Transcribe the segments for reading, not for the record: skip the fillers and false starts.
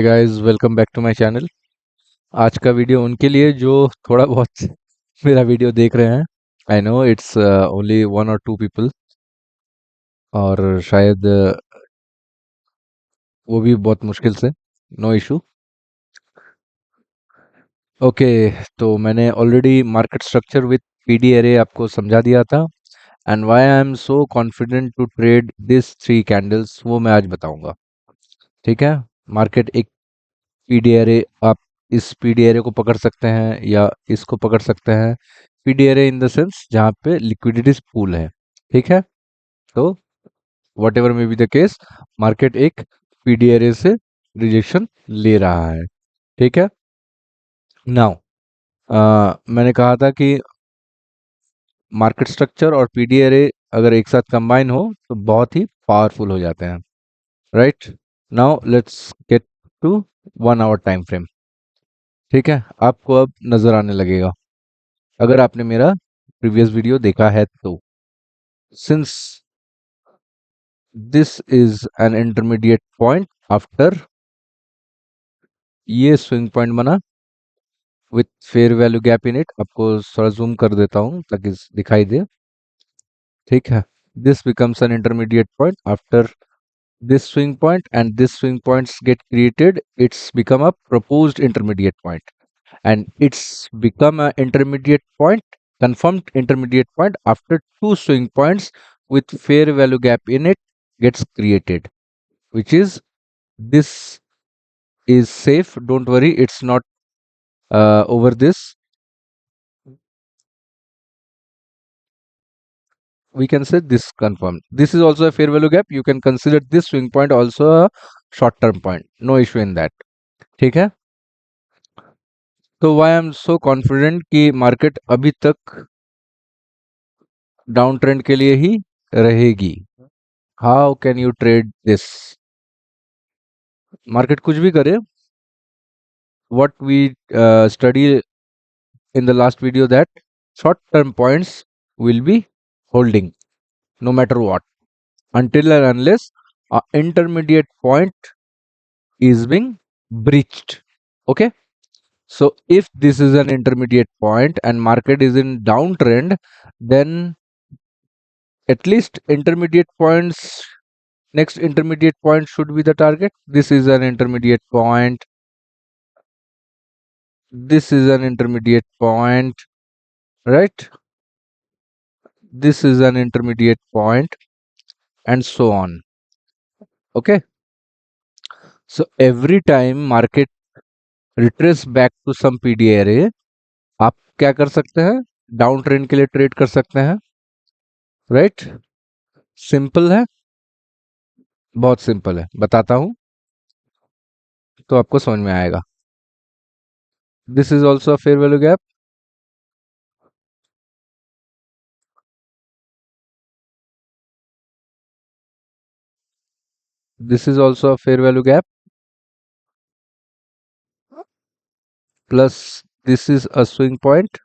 Guys, welcome back to my channel. आज का video उनके लिए जो थोड़ा बहुत मेरा वीडियो देख रहे हैं। आई नो इट्स ओनली 1 और 2 पीपल, और शायद वो भी बहुत मुश्किल से। No issue. ओके, तो मैंने already market structure with PD array आपको समझा दिया था, and why I am so confident to trade this 3 candles वो मैं आज बताऊंगा। ठीक है। मार्केट एक पीडी एरे, आप इस पीडी एरे को पकड़ सकते हैं या इसको पकड़ सकते हैं। PD array in the sense जहाँ पे लिक्विडिटी पूल है। ठीक है। तो what ever may be the case, market एक पीडी एरे से रिजेक्शन ले रहा है। ठीक है। नाउ मैंने कहा था कि मार्केट स्ट्रक्चर और पीडी एरे अगर एक साथ कंबाइन हो तो बहुत ही पावरफुल हो जाते हैं। Right. Now let's get to 1 hour time frame. ठीक है। आपको अब नजर आने लगेगा अगर आपने मेरा प्रीवियस वीडियो देखा है तो। Since this is an intermediate point after ये स्विंग पॉइंट बना with fair value gap in it. आपको थोड़ा जूम कर देता हूं ताकि दिखाई दे। ठीक है। This becomes N intermediate point after this swing point, and this swing points get created. It's become a proposed intermediate point, and it's become an intermediate point, confirmed intermediate point after 2 swing points with fair value gap in it gets created, which is this is safe. Don't worry, it's not over this. We can say this confirmed. This is also a fair value gap. You can consider this swing point also a short term point. No issue in that. ठीक है। तो why am so confident कि market अभी तक down trend के लिए ही रहेगी। How can you trade this? Market कुछ भी करे, what we study in the last video that short term points will be holding no matter what, until and unless a intermediate point is being breached. Okay. So if this is an intermediate point and market is in downtrend, then at least intermediate points, next intermediate point should be the target. This is an intermediate point, this is an intermediate point, right? This is an intermediate point, and so on. Okay. So every time market retrace back to some pd array, आप क्या कर सकते हैं? Down trend के लिए trade कर सकते हैं। राइट। सिंपल है, बहुत सिंपल है, बताता हूं तो आपको समझ में आएगा। This is also fair value gap. This is also fair value gap, plus this is a swing point.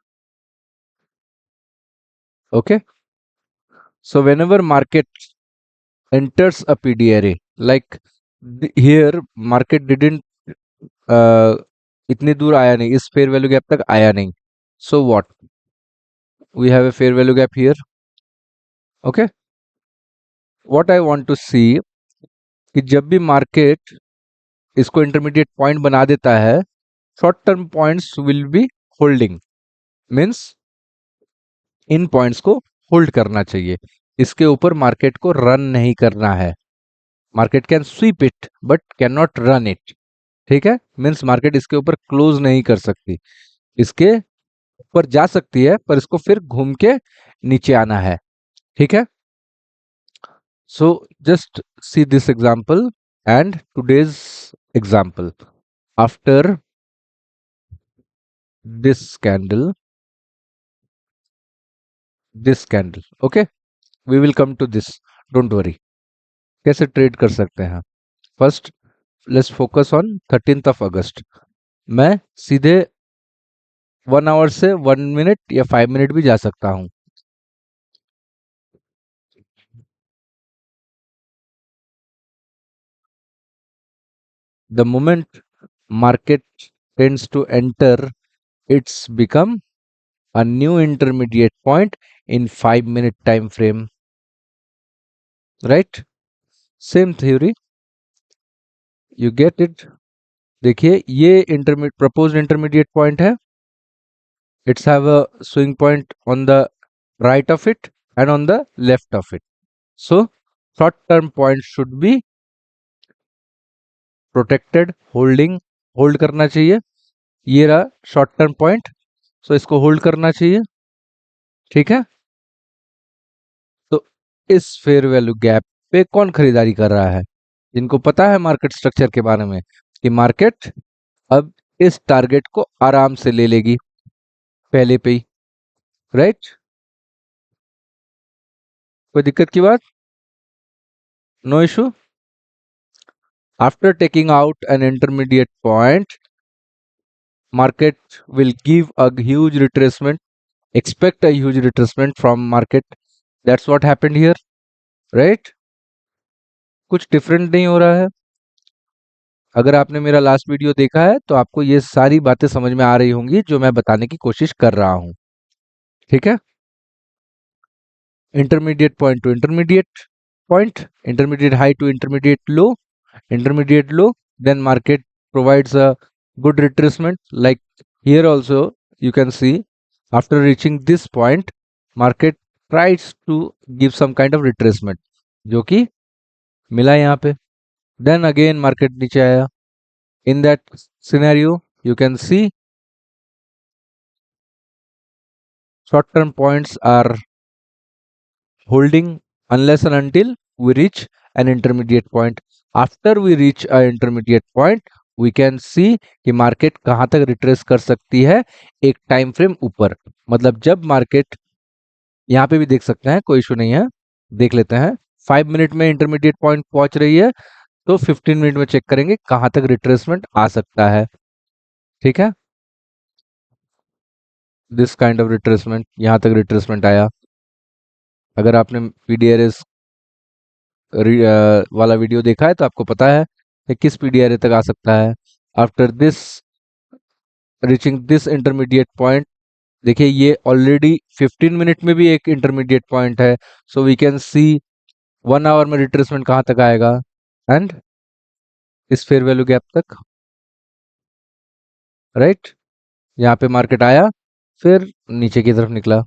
Okay. So whenever market enters a pd array, like here market didn't इतनी दूर आया नहीं, इस फेयर वैल्यू गैप तक आया नहीं। So what, we have a fair value gap here. Okay. What I want to see कि जब भी मार्केट इसको इंटरमीडिएट पॉइंट बना देता है, short term points will be holding, means in points को होल्ड करना चाहिए। इसके ऊपर मार्केट को रन नहीं करना है। Market can sweep it but can not run it. ठीक है। मीन्स मार्केट इसके ऊपर क्लोज नहीं कर सकती, इसके ऊपर जा सकती है पर इसको फिर घूम के नीचे आना है। ठीक है। So just see this example and today's example after this candle, this candle. Okay, we will come to this, don't worry. कैसे ट्रेड कर सकते हैं? First let's focus on 13th of August। मैं सीधे 1 आवर से 1 मिनट या 5 minute भी जा सकता हूं। The moment market tends to enter, it's become a new intermediate point in 5 minute time frame, right? Same theory, you get it? देखिए ये इंटरमीडिएट प्रपोज्ड इंटरमीडिएट पॉइंट है, it's have a swing point on the right of it and on the left of it. So short term point should be protected, holding, hold करना चाहिए. ये रहा short term point, सो इसको hold करना चाहिए. ठीक है, तो इस फेयर वैल्यू गैप पे कौन खरीदारी कर रहा है? जिनको पता है मार्केट स्ट्रक्चर के बारे में कि मार्केट अब इस टारगेट को आराम से ले लेगी पहले पे ही, राइट? कोई दिक्कत की बात? No issue. After taking out an intermediate point, market will give a huge retracement, expect a huge retracement from market. That's what happened here, right? कुछ डिफरेंट नहीं हो रहा है. अगर आपने मेरा लास्ट वीडियो देखा है तो आपको ये सारी बातें समझ में आ रही होंगी जो मैं बताने की कोशिश कर रहा हूं. ठीक है, intermediate point to intermediate high to intermediate low, then market provides a good retracement. Like here also you can see, after reaching this point market tries to give some kind of retracement जो कि मिला यहाँ पे. then again market नीचे आया. in that scenario you can see short term points are holding unless and until we reach an intermediate point. After we reach a intermediate point we can see कि market कहां तक retrace कर सकती है एक time frame ऊपर. मतलब जब मार्केट, यहाँ पे भी देख सकते हैं, कोई इशू नहीं है, देख लेते हैं. 5 मिनट में इंटरमीडिएट पॉइंट पहुंच रही है तो 15 मिनट में चेक करेंगे कहां तक रिट्रेसमेंट आ सकता है. ठीक है, दिस काइंड ऑफ रिट्रेसमेंट, यहां तक रिट्रेसमेंट आया. अगर आपने पीडीआरएस वाला वीडियो देखा है तो आपको पता है कि किस पीडीआरए तक आ सकता है. After this reaching this intermediate point, देखिए ये ऑलरेडी 15 मिनट में भी एक इंटरमीडिएट पॉइंट है. So we can see 1 hour में रिट्रेसमेंट कहां तक आएगा एंड इस फेयर वैल्यू गैप तक, राइट? यहाँ पे मार्केट आया फिर नीचे की तरफ निकला.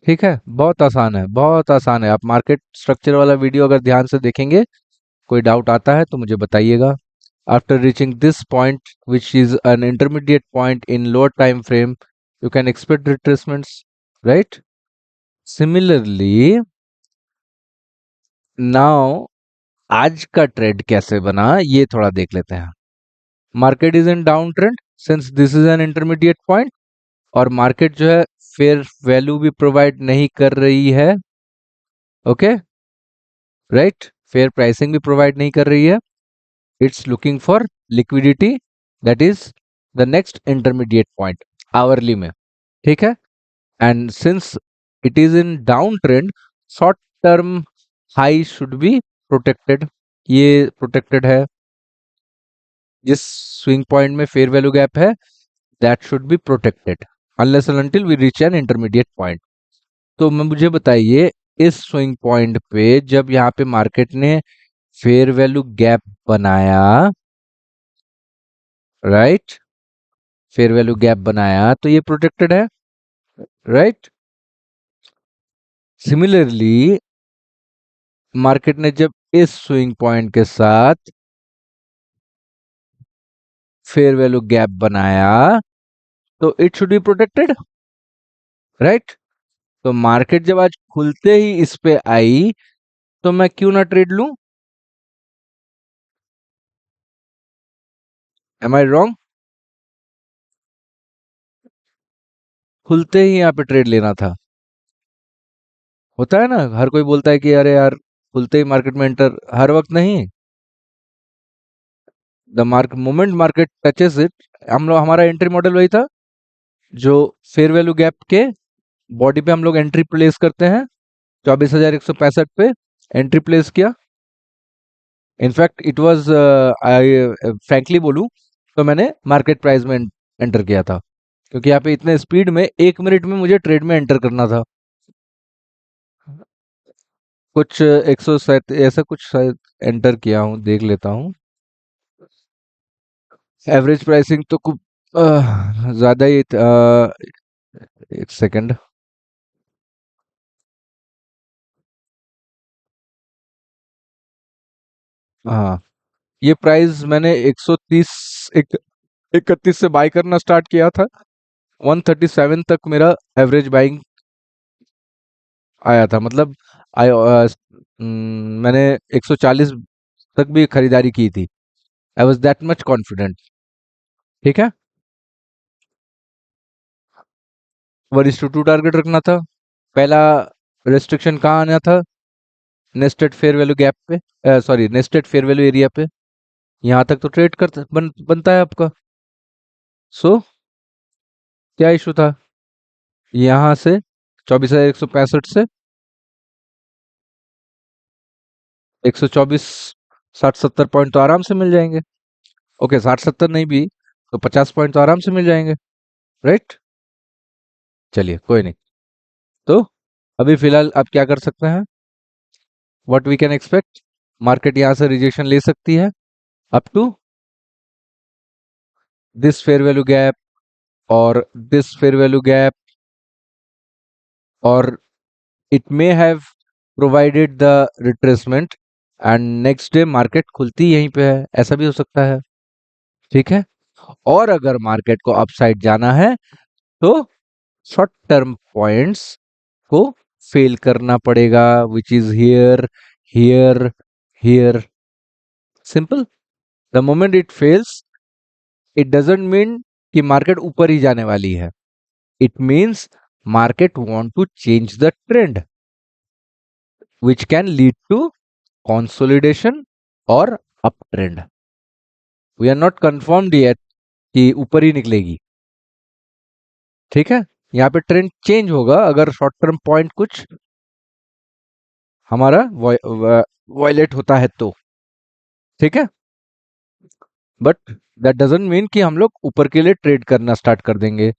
ठीक है, बहुत आसान है, बहुत आसान है. आप मार्केट स्ट्रक्चर वाला वीडियो अगर ध्यान से देखेंगे, कोई डाउट आता है तो मुझे बताइएगा. After reaching this point which is an intermediate point in lower time frame you can expect retracements, right? Similarly now आज का ट्रेड कैसे बना ये थोड़ा देख लेते हैं. Market is in down trend since this is an intermediate point, और मार्केट जो है फेयर वैल्यू भी प्रोवाइड नहीं कर रही है. Okay, right? फेयर प्राइसिंग भी प्रोवाइड नहीं कर रही है. It's looking for liquidity, that is the next intermediate point hourly में. ठीक है, and since it is in down trend short term high should be protected. ये प्रोटेक्टेड है. जिस स्विंग पॉइंट में फेयर वैल्यू गैप है that should be protected unless and until we reach an intermediate point. तो मुझे बताइए इस swing point पे जब यहाँ पे मार्केट ने फेयर वैल्यू गैप बनाया, राइट? फेयर वैल्यू गैप बनाया तो ये प्रोटेक्टेड है, राइट? सिमिलरली मार्केट ने जब इस स्विंग पॉइंट के साथ फेयर वैल्यू गैप बनाया तो it should be protected, right? तो मार्केट जब आज खुलते ही इस पे आई तो मैं क्यों ना ट्रेड लूं? Am I wrong? खुलते ही यहाँ पे ट्रेड लेना था. होता है ना, हर कोई बोलता है कि अरे यार खुलते ही मार्केट में एंटर, हर वक्त नहीं. The market moment market touches it, हम लोग, हमारा एंट्री मॉडल वही था जो फेयर वैल्यू गैप के बॉडी पे हम लोग एंट्री प्लेस करते हैं. 24,165 पे एंट्री प्लेस किया. In fact it was, I frankly बोलूं तो मैंने मार्केट प्राइस में एंटर किया था, क्योंकि यहाँ पे इतने स्पीड में 1 मिनट में मुझे ट्रेड में एंटर करना था। कुछ 107 ऐसा कुछ शायद एंटर किया हूँ, देख लेता हूँ। एवरेज प्राइसिंग तो कुछ ज्यादा ही 1 सेकंड। हाँ, ये प्राइस मैंने 130 एक 31 से बाय करना स्टार्ट किया था। 137 तक मेरा एवरेज बाइंग आया था, मतलब मैंने 140 तक भी खरीदारी की थी। I was that much confident. ठीक है, 1:2 टारगेट रखना था। पहला रेस्ट्रिक्शन कहाँ आना था? नेस्टेड फेयर वैल्यू गैप पे, sorry nested fair value area पे। यहाँ तक तो ट्रेड बनता है आपका। सो क्या इशू था? यहाँ से 24,165 से 124, 60-70 पॉइंट तो आराम से मिल जाएंगे। ओके, 60-70 नहीं भी तो 50 पॉइंट तो आराम से मिल जाएंगे, राइट? चलिए कोई नहीं। तो अभी फिलहाल आप क्या कर सकते हैं? What we can expect, market यहाँ से रिजेक्शन ले सकती है up to this fair value gap और दिस फेयर वैल्यू गैप, और it may have provided the retracement and next day market खुलती यहीं पे है, ऐसा भी हो सकता है। ठीक है, और अगर मार्केट को अपसाइड जाना है तो शॉर्ट टर्म पॉइंट्स को फेल करना पड़ेगा, which is here, here, here. Simple. The moment it fails, it doesn't mean कि मार्केट ऊपर ही जाने वाली है। It means market want to change the trend, which can lead to consolidation और up trend. We are not confirmed yet कि ऊपर ही निकलेगी। ठीक है, यहाँ पे ट्रेंड चेंज होगा अगर शॉर्ट टर्म पॉइंट कुछ हमारा वायलेट होता है तो। ठीक है, बट दैट डजंट मीन कि हम लोग ऊपर के लिए ट्रेड करना स्टार्ट कर देंगे।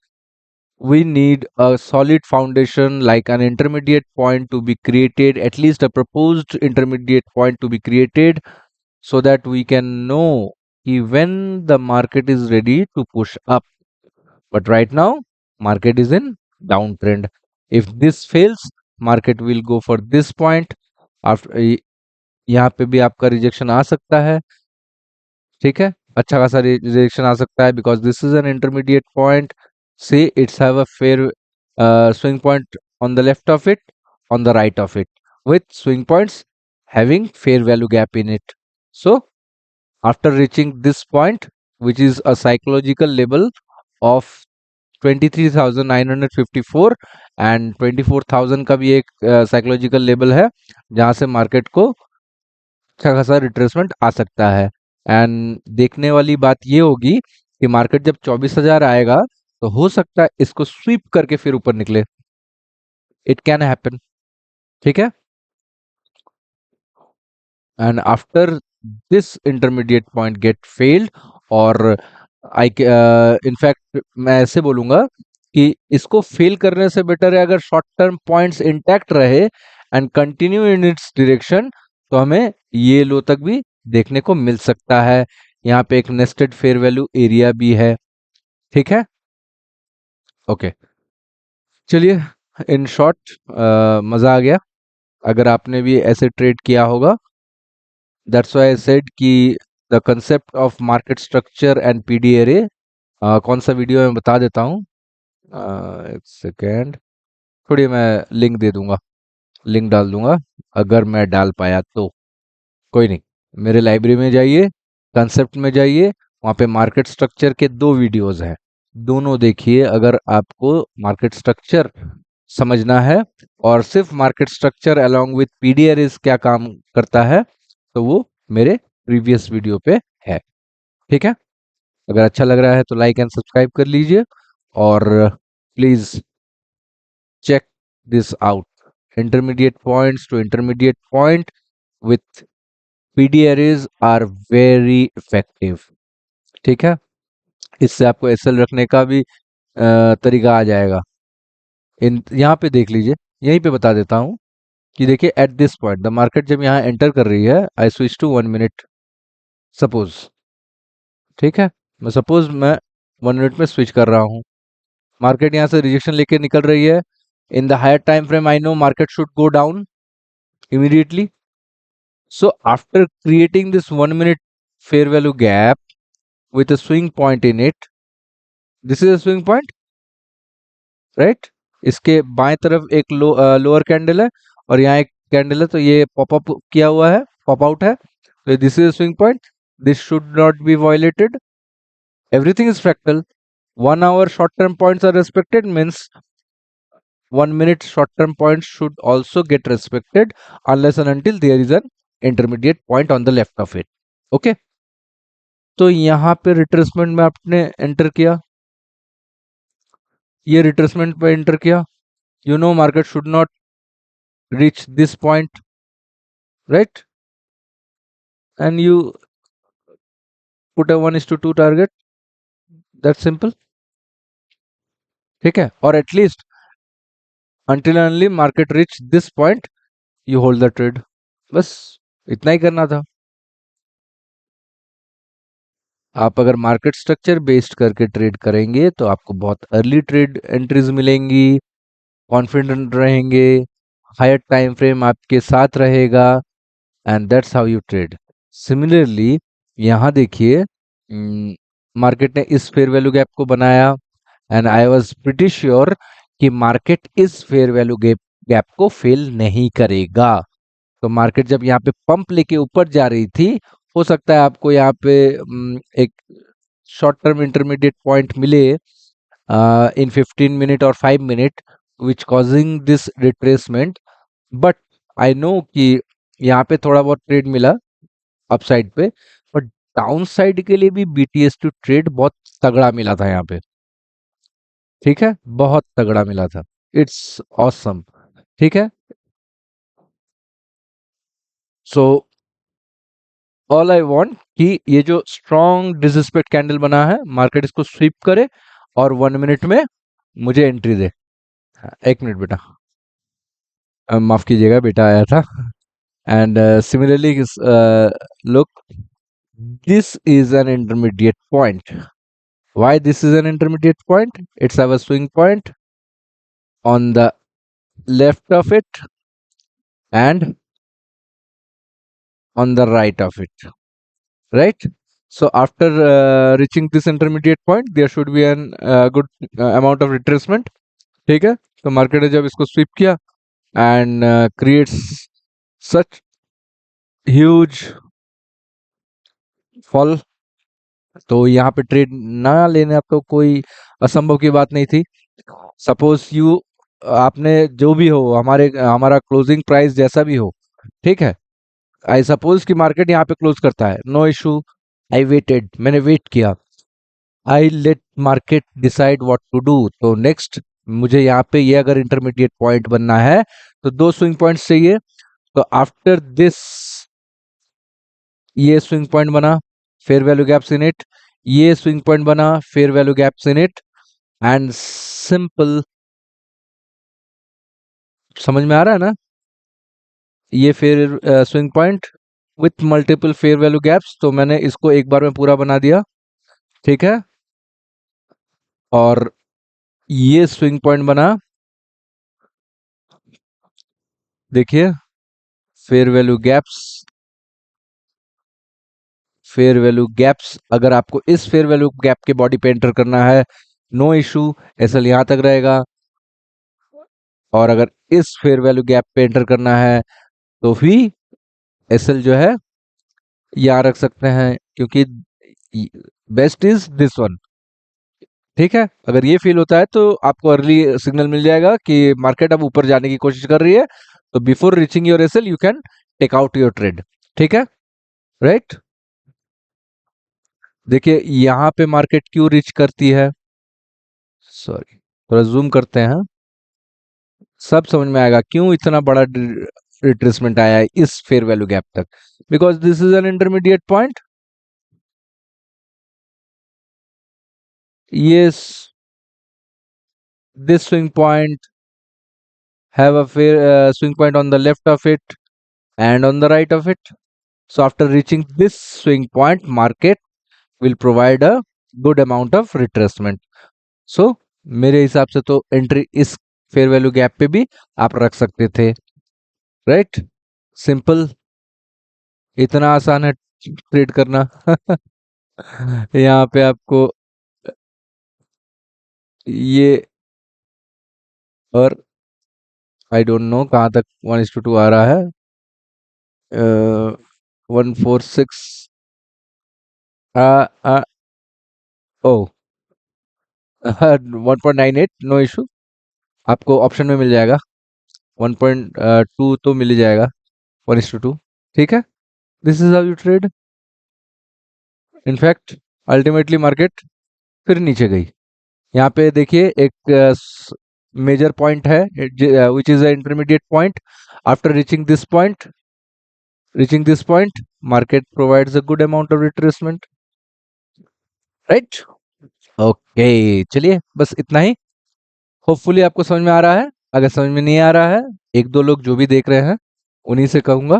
We need a solid foundation, like an intermediate point to be created, at least a proposed intermediate point to be created, so that we can know when the market is ready to push up. But right now, market is in downtrend. If this fails, market will go for this point. After यहाँ पे भी आपका rejection आ सकता है। ठीक है, अच्छा खासा रिजेक्शन आ सकता है, because this is an intermediate point. से it's have a fair swing point on the left of it, on the right of it, with swing points having fair value gap in it. So after reaching this point, which is a psychological level of 23,954 and 24,000 का भी एक psychological level है, जहां से market को अच्छा खासा retracement आ सकता है। एंड देखने वाली बात ये होगी कि मार्केट जब 24,000 आएगा तो हो सकता है इसको स्वीप करके फिर ऊपर निकले। It can happen. ठीक है, and after this intermediate point get failed, और आई इनफैक्ट मैं ऐसे बोलूंगा कि इसको फेल करने से बेटर है अगर शॉर्ट टर्म पॉइंट्स इंटैक्ट रहे and continue in its direction, तो हमें ये लो तक भी देखने को मिल सकता है। यहाँ पे एक नेस्टेड फेयर वैल्यू एरिया भी है। ठीक है, ओके। चलिए, इन शॉर्ट मजा आ गया अगर आपने भी ऐसे ट्रेड किया होगा। दैट्स व्हाई आई सेड कि the concept of market structure and PD array, कौन सा वीडियो मैं बता देता हूँ। 1 सेकेंड, थोड़ी मैं लिंक दे दूंगा, लिंक डाल दूंगा अगर मैं डाल पाया तो। कोई नहीं, मेरे लाइब्रेरी में जाइए, कंसेप्ट में जाइए, वहाँ पे मार्केट स्ट्रक्चर के 2 वीडियोस हैं, दोनों देखिए अगर आपको मार्केट स्ट्रक्चर समझना है, और सिर्फ मार्केट स्ट्रक्चर अलोंग विथ पीडीआरएस क्या काम करता है, तो वो मेरे प्रीवियस वीडियो पे है। ठीक है, अगर अच्छा लग रहा है तो लाइक एंड सब्सक्राइब कर लीजिए, और please check this out. Intermediate points to intermediate point with PD arrays are very effective. ठीक है, इससे आपको एसएल रखने का भी तरीका आ जाएगा। इन यहाँ पे देख लीजिए, यहीं पे बता देता हूँ कि देखिए at this point the market जब यहाँ एंटर कर रही है, I switch to 1 minute suppose, ठीक है, मैं 1 मिनट में स्विच कर रहा हूँ। मार्केट यहाँ से रिजेक्शन लेके निकल रही है। In the higher time frame I know market should go down immediately. So after creating this 1 minute fair value gap with a swing point in it, this is a swing point, right? इसके बाएं तरफ एक lower candle है और यहाँ एक candle है, तो ये पॉप अप किया हुआ है, पॉप आउट है, तो this is swing point, this should not be violated, everything is fractal, 1 hour short term points are respected means 1 minute short term points should also get respected unless and until there is an intermediate point on the left of it. Okay, तो यहाँ पे retracement में आपने enter किया, ये retracement पे enter किया, you know market should not reach this point, right, and you put a 1:2 target, that simple, ठीक है, और at least until and only market reach this point you hold the trade, बस इतना ही करना था। आप अगर मार्केट स्ट्रक्चर बेस्ड करके ट्रेड करेंगे तो आपको बहुत अर्ली ट्रेड एंट्रीज मिलेंगी, कॉन्फिडेंट रहेंगे, हायर टाइम फ्रेम आपके साथ रहेगा, and that's how you trade. Similarly यहाँ देखिए, मार्केट ने इस फेयर वैल्यू गैप को बनाया and I was pretty sure कि मार्केट इस फेयर वैल्यू गैप को फेल नहीं करेगा। तो मार्केट जब यहाँ पे पंप लेके ऊपर जा रही थी, हो सकता है आपको यहाँ पे एक शॉर्ट टर्म इंटरमीडिएट पॉइंट मिले इन 15 मिनट और 5 minute which causing this retracement, but I know कि यहाँ पे थोड़ा बहुत ट्रेड मिला अपसाइड पे, बट डाउन साइड के लिए भी बीटीएस टू ट्रेड बहुत तगड़ा मिला था यहाँ पे, ठीक है, बहुत तगड़ा मिला था, इट्स ऑसम, ठीक है। सो ऑल आई वांट कि ये जो स्ट्रॉन्ग डिसरिस्पेक्ट कैंडल बना है, मार्केट इसको स्वीप करे और 1 मिनट में मुझे एंट्री दे। हाँ, 1 मिनट बेटा, माफ कीजिएगा, बेटा आया था। And similarly look, this is an intermediate point. Why this is an intermediate point? It's our swing point on the left of it and on the right of it, right? So after reaching this intermediate point, there should be an good amount of retracement. ठीक है, तो market ने जब इसको SVEEP किया and creates such huge fall, तो यहाँ पे ट्रेड ना लेने आपको कोई असंभव की बात नहीं थी। सपोज यू, आपने जो भी हो, हमारा क्लोजिंग प्राइस जैसा भी हो, ठीक है, आई सपोज कि मार्केट यहाँ पे क्लोज करता है, नो इशू, आई वेटेड, मैंने वेट किया, I let market decide what to do. तो नेक्स्ट मुझे यहाँ पे ये अगर इंटरमीडिएट पॉइंट बनना है तो 2 स्विंग पॉइंट्स चाहिए, तो आफ्टर दिस ये स्विंग पॉइंट बना, fair value gaps in it, ये स्विंग पॉइंट बना, fair value gaps in it, and simple, समझ में आ रहा है ना, ये fair swing point with multiple fair value gaps, तो मैंने इसको एक बार में पूरा बना दिया, ठीक है, और ये स्विंग पॉइंट बना, देखिए fair value gaps, fair value gaps, अगर आपको इस फेयर वैल्यू गैप के बॉडी पे एंटर करना है, नो इशू, एसएल यहां तक रहेगा, और अगर इस फेयर वैल्यू गैप पे एंटर करना है तो भी एसएल जो है यहाँ रख सकते हैं, क्योंकि बेस्ट इज दिस वन, ठीक है। अगर ये फील होता है तो आपको अर्ली सिग्नल मिल जाएगा कि मार्केट अब ऊपर जाने की कोशिश कर रही है, तो before reaching your SL you can take out your trade, ठीक है, राइट। देखिए यहाँ पे मार्केट क्यों रीच करती है, सॉरी थोड़ा जूम करते हैं, सब समझ में आएगा क्यों इतना बड़ा रिट्रेसमेंट आया है इस फेयर वैल्यू गैप तक, because this is an intermediate point, Yes, this swing point have a fair swing point on the left of it and on the right of it. So after reaching this swing point, market will provide a good amount of retracement. So मेरे हिसाब से तो entry इस fair value gap पे भी आप रख सकते थे, राइट? सिंपल, इतना आसान है ट्रेड करना। यहाँ पे आपको ये, और आई डोंट नो कहाँ तक 1:2 आ रहा है। 146, ओ 1.98, नो इशू, आपको ऑप्शन में मिल जाएगा। 1.2 तो मिल ही जाएगा, 1:2, ठीक है। This is how you trade. In fact ultimately market फिर नीचे गई। यहाँ पे देखिए एक मेजर पॉइंट है which is a intermediate point. After reaching this point market provides a good amount of retracement, right? Okay, चलिए बस इतना ही। होपफुली आपको समझ में आ रहा है। अगर समझ में नहीं आ रहा है, एक दो लोग जो भी देख रहे हैं उन्हीं से कहूंगा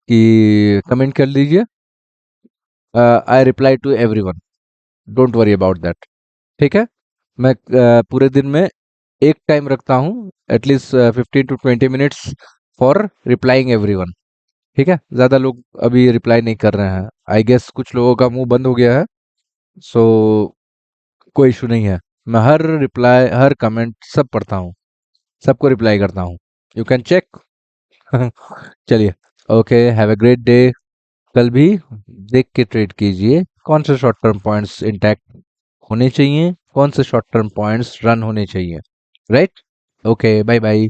कि कमेंट कर लीजिए। I reply to everyone, don't worry about that, ठीक है। मैं पूरे दिन में एक टाइम रखता हूँ, at least 15 to 20 minutes for replying everyone, ठीक है। ज्यादा लोग अभी रिप्लाई नहीं कर रहे हैं, आई गेस कुछ लोगों का मुंह बंद हो गया है। सो कोई इशू नहीं है, मैं हर रिप्लाई हर कमेंट सब पढ़ता हूँ, सबको रिप्लाई करता हूँ, यू कैन चेक। चलिए, okay, have a great day. कल भी देख के ट्रेड कीजिए कौन से शॉर्ट टर्म पॉइंट्स इंटैक्ट होने चाहिए, कौन से शॉर्ट टर्म पॉइंट्स रन होने चाहिए, राइट? Okay, bye bye.